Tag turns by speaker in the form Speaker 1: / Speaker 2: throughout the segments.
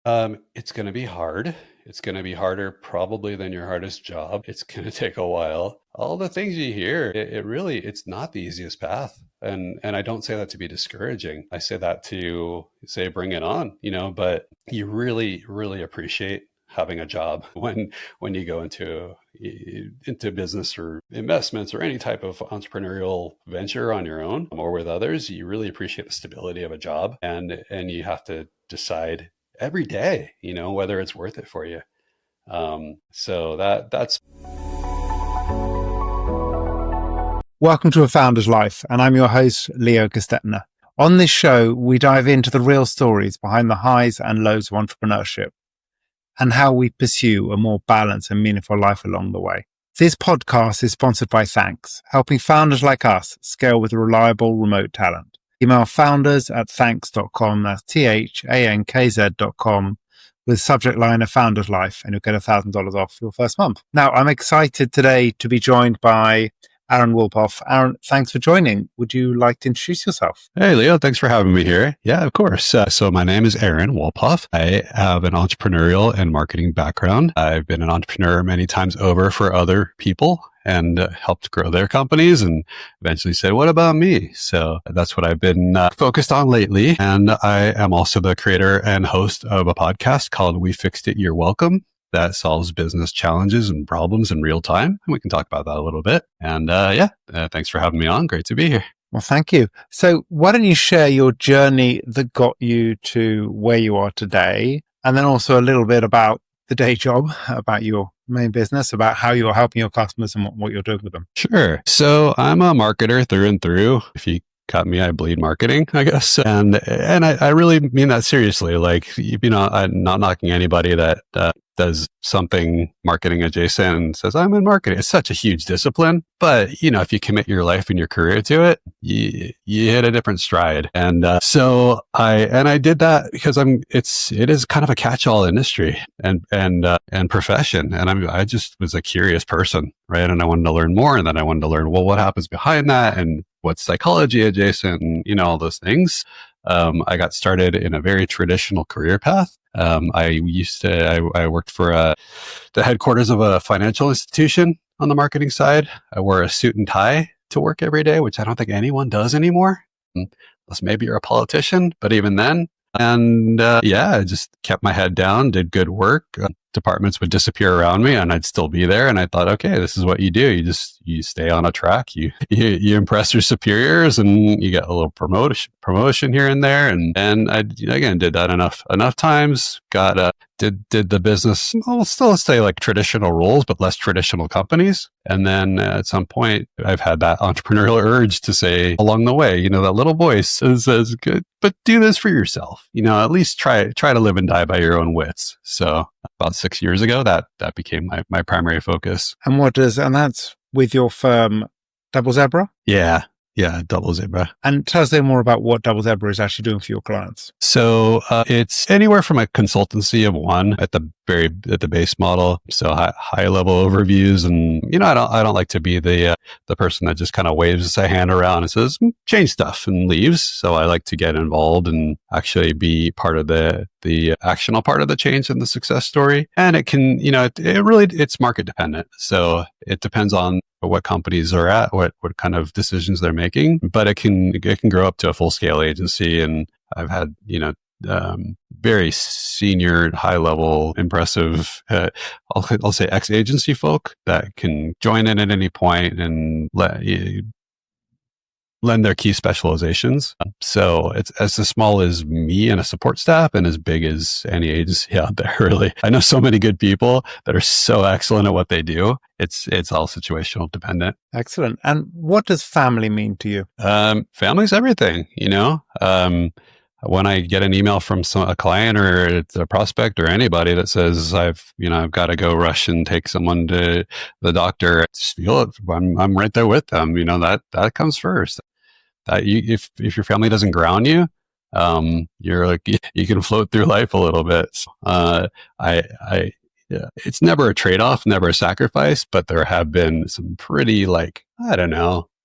Speaker 1: It's going to be hard. It's going to be harder probably than your hardest job. It's going to take a while. All the things you hear, it really, it's not the easiest path. And I don't say that to be discouraging. I say that to say, bring it on, but you really, really appreciate having a job when you go into business or investments or any type of entrepreneurial venture on your own or with others. You really appreciate the stability of a job, and you have to decide every day, whether it's worth it for you. So that's.
Speaker 2: Welcome to A Founder's Life, and I'm your host, Leo Gestetner. On this show, we dive into the real stories behind the highs and lows of entrepreneurship and how we pursue a more balanced and meaningful life along the way. This podcast is sponsored by Thankz, helping founders like us scale with reliable remote talent. Email founders@thankz.com, that's THANKZ.com, with subject line A Founder's Life, and you'll get $1,000 off your first month. Now, I'm excited today to be joined by Aaron Wolpoff. Aaron, thanks for joining. Would you like to introduce yourself?
Speaker 1: Hey, Leo, thanks for having me here. Yeah, of course. So my name is Aaron Wolpoff. I have an entrepreneurial and marketing background. I've been an entrepreneur many times over for other people and helped grow their companies, and eventually said, what about me? So that's what I've been focused on lately. And I am also the creator and host of a podcast called We Fixed It, You're Welcome, that solves business challenges and problems in real time. And we can talk about that a little bit. And thanks for having me on. Great to be here.
Speaker 2: Well, thank you. So why don't you share your journey that got you to where you are today, and then also a little bit about the day job, about your main business, about how you're helping your customers and what you're doing with them.
Speaker 1: Sure. So I'm a marketer through and through. If you cut me, I bleed marketing, I guess. And I really mean that seriously. Like, I'm not knocking anybody that does something marketing adjacent and says, I'm in marketing. It's such a huge discipline. But, if you commit your life and your career to it, you hit a different stride. And so I did that because it is kind of a catch-all industry and profession. And I just was a curious person, right? And I wanted to learn more. And then I wanted to learn, well, what happens behind that? And what's psychology adjacent, and, all those things. I got started in a very traditional career path. I worked for the headquarters of a financial institution on the marketing side. I wore a suit and tie to work every day, which I don't think anyone does anymore, unless maybe you're a politician, but even then. And I just kept my head down, did good work. Departments would disappear around me and I'd still be there. And I thought, okay, this is what you do. You stay on a track, you impress your superiors, and you get a little promotion here and there. And I, again, did that enough times, did the business, I'll still say like traditional roles, but less traditional companies. And then at some point I've had that entrepreneurial urge to say along the way, that little voice says, good, but do this for yourself, at least try to live and die by your own wits. So about 6 years ago, that became my primary focus.
Speaker 2: And that's with your firm, Double Zebra?
Speaker 1: Yeah, Double Zebra.
Speaker 2: And tell us a little more about what Double Zebra is actually doing for your clients.
Speaker 1: So it's anywhere from a consultancy of one at the base model. So high level overviews, and I don't like to be the person that just kind of waves a hand around and says change stuff and leaves. So I like to get involved and actually be part of the actional part of the change and the success story. And it can, it's market dependent. So it depends on what companies are at, what kind of decisions they're making, but it can grow up to a full scale agency. And I've had, very senior, high level, impressive, I'll say ex-agency folk that can join in at any point and lend their key specializations. So it's as small as me and a support staff, and as big as any agency out there, really. I know so many good people that are so excellent at what they do. It's all situational dependent.
Speaker 2: Excellent. And what does family mean to you?
Speaker 1: Family's everything, when I get an email from a client or a prospect or anybody that says I've got to go rush and take someone to the doctor, I just feel it. I'm right there with them. That comes first. If your family doesn't ground you, you're like, you can float through life a little bit. It's never a trade-off, never a sacrifice, but there have been some pretty,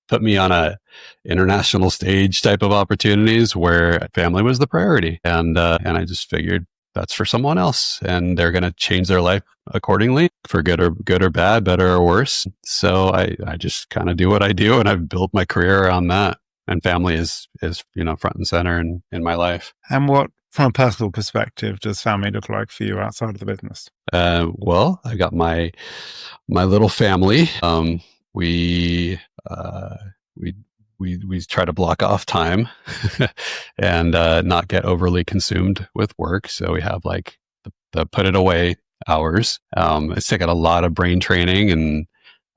Speaker 1: put me on a international stage type of opportunities where family was the priority. And I just figured that's for someone else, and they're going to change their life accordingly for good or bad, better or worse. So I just kind of do what I do, and I've built my career around that. And family is front and center in my life.
Speaker 2: And what, from a personal perspective, does family look like for you outside of the business?
Speaker 1: Well, I got my little family. We try to block off time and not get overly consumed with work. So we have like the put it away hours. It's taken a lot of brain training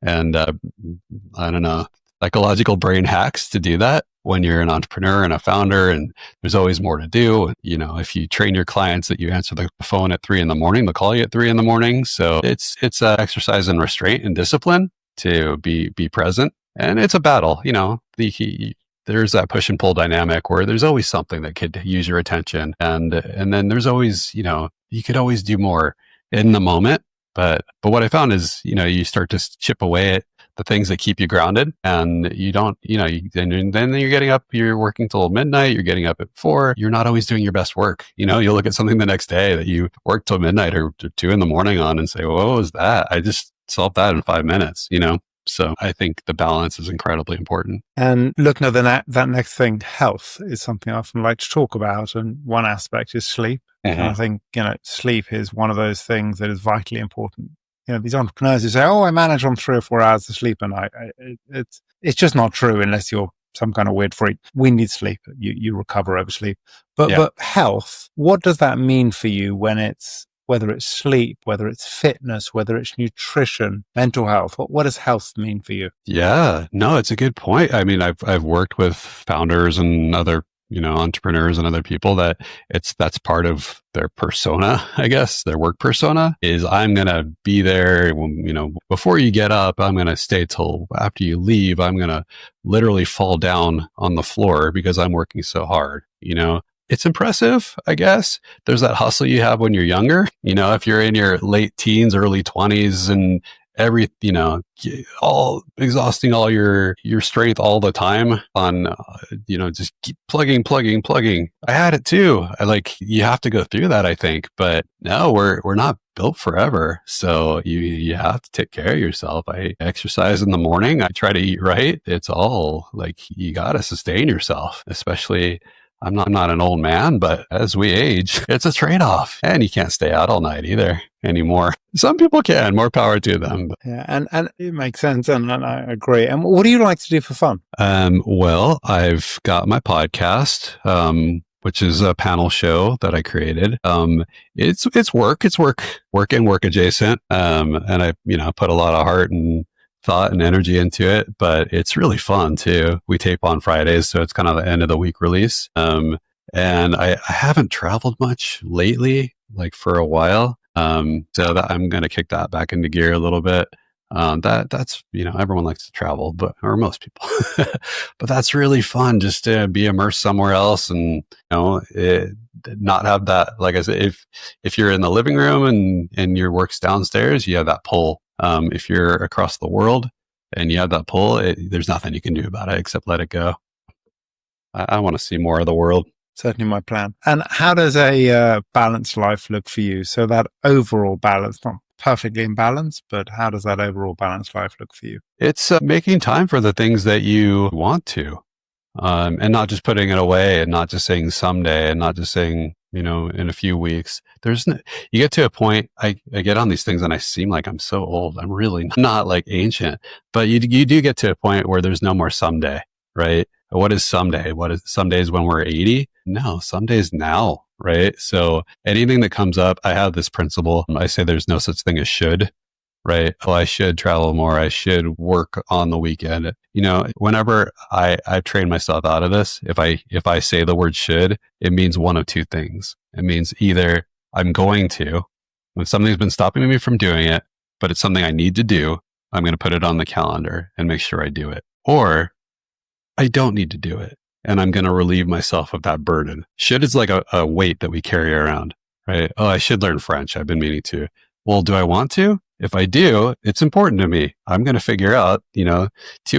Speaker 1: and I don't know, psychological brain hacks to do that when you're an entrepreneur and a founder, and there's always more to do. If you train your clients that you answer the phone at 3 a.m, they'll call you at 3 a.m. So it's an exercise in restraint and discipline to be present. And it's a battle, there's that push and pull dynamic where there's always something that could use your attention. And then there's always, you could always do more in the moment. But what I found is, you start to chip away at the things that keep you grounded, and you don't, then you're getting up, you're working till midnight, you're getting up at 4, you're not always doing your best work. You'll look at something the next day that you worked till midnight or 2 a.m. on and say, well, what was that? I just solved that in 5 minutes, So I think the balance is incredibly important.
Speaker 2: And looking at that next thing, health, is something I often like to talk about. And one aspect is sleep.
Speaker 1: Mm-hmm.
Speaker 2: And I think, sleep is one of those things that is vitally important. These entrepreneurs who say, oh, I manage on 3 or 4 hours of sleep a night. It's just not true unless you're some kind of weird freak. We need sleep. You recover over sleep. But health, what does that mean for you whether it's sleep, whether it's fitness, whether it's nutrition, mental health? What does health mean for you?
Speaker 1: Yeah, no, it's a good point. I mean, I've worked with founders and other, entrepreneurs and other people that's part of their persona, I guess, their work persona is I'm going to be there, before you get up, I'm going to stay till after you leave. I'm going to literally fall down on the floor because I'm working so hard, It's impressive, I guess. There's that hustle you have when you're younger. If you're in your late teens, early 20s and all exhausting all your strength all the time on, just keep plugging. I had it too. You have to go through that, I think, but no, we're not built forever. So you have to take care of yourself. I exercise in the morning. I try to eat right. It's all you got to sustain yourself, especially I'm not an old man, but as we age, it's a trade-off. And you can't stay out all night either anymore. Some people can, more power to them.
Speaker 2: Yeah, and it makes sense, and I agree. And what do you like to do for fun?
Speaker 1: Well, I've got my podcast, which is a panel show that I created. It's work and work adjacent. And I, put a lot of heart and thought and energy into it, but it's really fun too. We tape on Fridays, so it's kind of the end of the week release. And I haven't traveled much lately, for a while. So that I'm going to kick that back into gear a little bit. That's, everyone likes to travel, or most people, but that's really fun just to be immersed somewhere else and, not have that, like I said, if you're in the living room and your work's downstairs, you have that pull. If you're across the world and you have that pull, there's nothing you can do about it except let it go. I want to see more of the world.
Speaker 2: Certainly my plan. And how does a balanced life look for you? So that overall balance, not perfectly in balance, but how does that overall balanced life look for you?
Speaker 1: It's making time for the things that you want to, and not just putting it away and not just saying someday and not just saying, in a few weeks. You get to a point, I get on these things and I seem like I'm so old. I'm really not ancient, but you do get to a point where there's no more someday, right? What is someday? What is some days when we're 80? No, some days now, right? So anything that comes up, I have this principle. I say there's no such thing as should, right? Oh, I should travel more. I should work on the weekend. Whenever I've trained myself out of this, if I say the word should, it means one of two things. It means either I'm going to, when something's been stopping me from doing it, but it's something I need to do, I'm going to put it on the calendar and make sure I do it. Or I don't need to do it, and I'm going to relieve myself of that burden. Should is like a weight that we carry around, right? Oh, I should learn French. I've been meaning to. Well, do I want to? If I do, it's important to me. I'm going to figure out, 2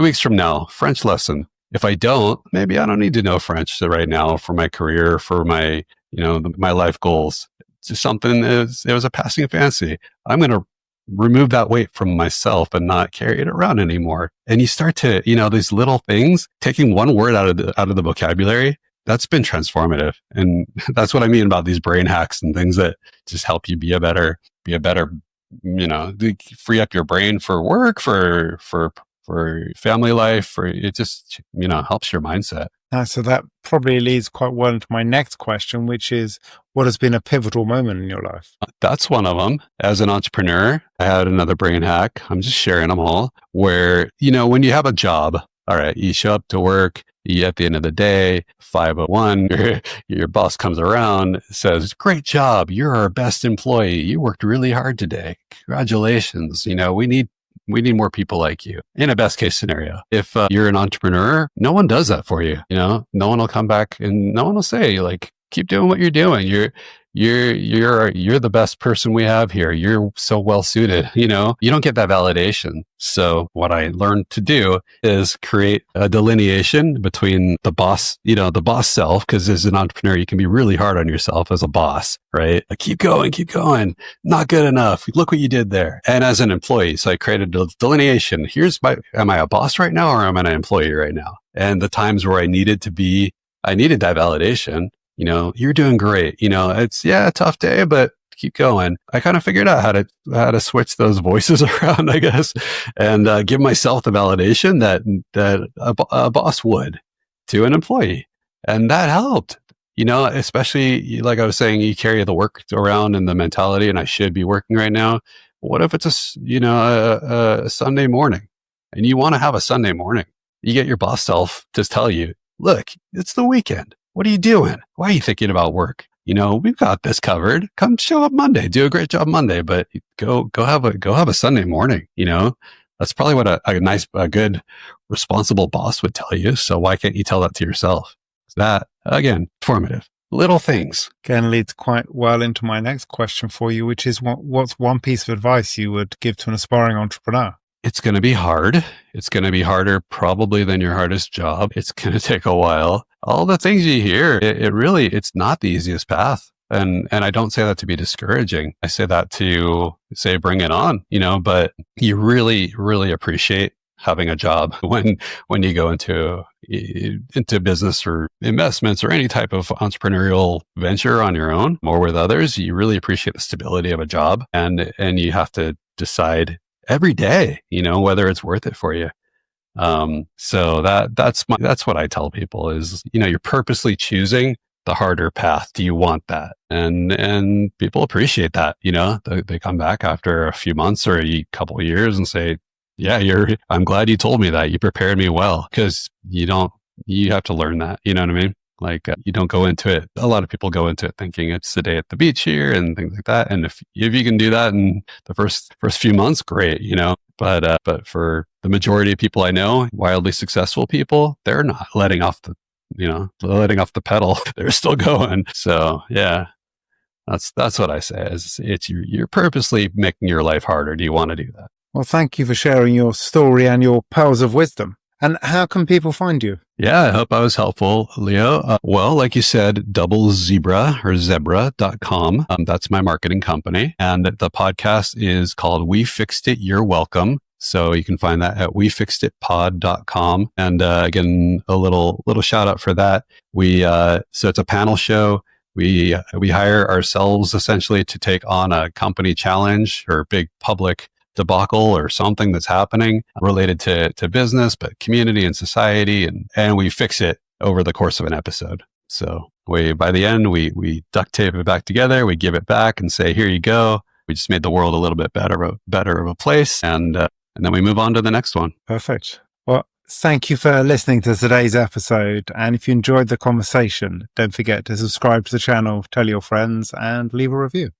Speaker 1: weeks from now, French lesson. If I don't, maybe I don't need to know French right now for my career, for my, my life goals. just something, it was a passing fancy. I'm going to remove that weight from myself and not carry it around anymore. And you start to, these little things, taking one word out of the vocabulary, that's been transformative. And that's what I mean about these brain hacks and things that just help you be a better, free up your brain for work, for family life, for it just, helps your mindset.
Speaker 2: So that probably leads quite well into my next question, which is, what has been a pivotal moment in your life?
Speaker 1: That's one of them. As an entrepreneur, I had another brain hack. I'm just sharing them all, where, when you have a job, all right, you show up to work, at the end of the day, 5:01, your boss comes around, says, "Great job. You're our best employee. You worked really hard today. Congratulations. We need more people like you," in a best case scenario. If you're an entrepreneur, no one does that for you. No one will come back and no one will say, like, keep doing what you're doing. You're the best person we have here. You're so well suited. You don't get that validation. So what I learned to do is create a delineation between the boss self, because as an entrepreneur, you can be really hard on yourself as a boss, right? Like, keep going, not good enough. Look what you did there. And as an employee, so I created a delineation. Am I a boss right now, or am I an employee right now? And the times where I needed that validation. You're doing great. It's a tough day, but keep going. I kind of figured out how to switch those voices around, I guess, and give myself the validation that a boss would to an employee. And that helped, especially like I was saying, you carry the work around and the mentality, and I should be working right now. What if it's a Sunday morning and you want to have a Sunday morning? You get your boss self to tell you, look, it's the weekend. What are you doing? Why are you thinking about work? We've got this covered. Come show up Monday. Do a great job Monday, but go have a Sunday morning. That's probably what a good, responsible boss would tell you. So why can't you tell that to yourself? That, again, formative. Little things.
Speaker 2: Again, leads quite well into my next question for you, which is, what's one piece of advice you would give to an aspiring entrepreneur?
Speaker 1: It's going to be hard. It's going to be harder probably than your hardest job. It's going to take a while. All the things you hear, it's not the easiest path. And I don't say that to be discouraging. I say that to say, bring it on, but you really, really appreciate having a job when you go into business or investments or any type of entrepreneurial venture on your own or with others. You really appreciate the stability of a job, and you have to decide every day, whether it's worth it for you. So that's what I tell people is, you're purposely choosing the harder path. Do you want that? And people appreciate that, they come back after a few months or a couple of years and say, yeah, I'm glad you told me that. You prepared me well, because you have to learn that. You know what I mean? Like, you don't go into it. A lot of people go into it thinking it's the day at the beach here and things like that. And if you can do that in the first few months, great, but for the majority of people I know, wildly successful people, they're not letting off the pedal. They're still going. So yeah, that's what I say is you're purposely making your life harder. Do you want to do that?
Speaker 2: Well, thank you for sharing your story and your pearls of wisdom. And how can people find you?
Speaker 1: Yeah, I hope I was helpful, Leo. Well, like you said, zebra.com. That's my marketing company. And the podcast is called We Fixed It, You're Welcome. So you can find that at wefixeditpod.com. And again, a little shout out for that. So it's a panel show. We hire ourselves essentially to take on a company challenge or big public debacle or something that's happening related to business, but community and society, and we fix it over the course of an episode. So by the end, we duct tape it back together, we give it back and say, here you go. We just made the world a little bit better of a place. And then we move on to the next one.
Speaker 2: Perfect. Well, thank you for listening to today's episode. And if you enjoyed the conversation, don't forget to subscribe to the channel, tell your friends, and leave a review.